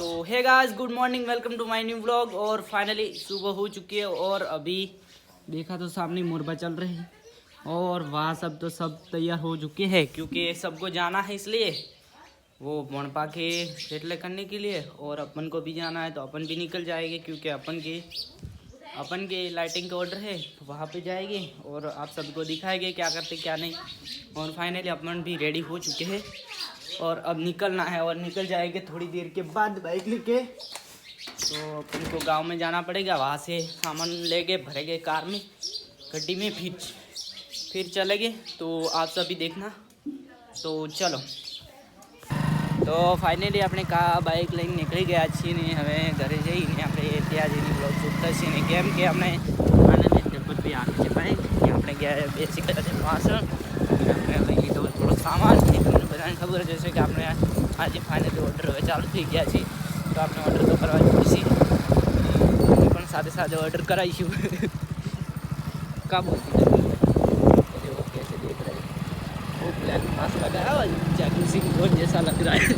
तो hey guys, good morning, welcome to my new vlog. और finally सुबह हो चुकी है और अभी देखा तो सामने मुरबा चल रही है और वहाँ सब तो सब तैयार हो चुके हैं क्योंकि सबको जाना है, इसलिए वो मुरबा के सेटल करने के लिए। और अपन को भी जाना है तो अपन भी निकल जाएंगे क्योंकि अपन के लाइटिंग का ऑर्डर है तो वहाँ पे जाएंगे और आप सबको दिखाएंगे क्या करते क्या नहीं। और फाइनली अपन भी रेडी हो चुके हैं और अब निकलना है और निकल जाएंगे थोड़ी देर के बाद बाइक लेके। तो अपन को गांव में जाना पड़ेगा, वहाँ से सामान लेके भरेंगे कार में, गड्डी में, फिर चलेंगे। तो आप सभी देखना। तो चलो, तो फाइनली આપણે બાઇક લઈને નીકળી ગયા છીએ ને હવે ઘરે જઈને આપણે ત્યાં જઈને બ્લોગ શૂટ થશે ને કેમ કે આપણે આનંદ ડબ્બત બી આવે છે બાઇક આપણે ગયા બેસી ગયા છે પાછળ આપણે લઈ લીધો થોડો સામાન। તમને બધાને ખબર જ હશે કે આપણે આજે ફાઇનલી ઓર્ડર હવે ચાલુ થઈ ગયા છે તો આપણે ઓર્ડર તો કરવા જોઈશે પણ સાથે સાથે ઓર્ડર કરાવીશું। કાબુ कैसे देख रहे हैं, वो ब्लैक मास्क लगाया और जैकी सिंह बहुत जैसा लग रहा है।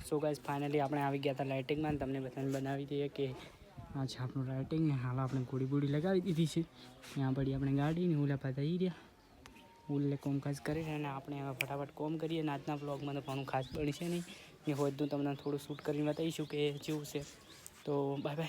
सो गाइस फाइनली આપણે આવી ગયા હતા લાઇટિંગમાં, તમને બધાને બનાવી દઈએ કે આ છે આપણું લાઇટિંગ ને હાલ આપણે ગોળી બૂડી લગાવી દીધી છે। ત્યાં પડી આપણે ગાડી ને ઓલા પાછા ઈ રહ્યા ઓલે કોમકાજ કરી રહ્યા અને આપણે હવે ફટાફટ કોમ કરીએ ને આજના બ્લોગમાં તો ઘણું ખાસ બનશે નહીં, એ હોતું તમને થોડું શૂટ કરીને બતાવીશું કે જેવું છે। તો બાય બાય।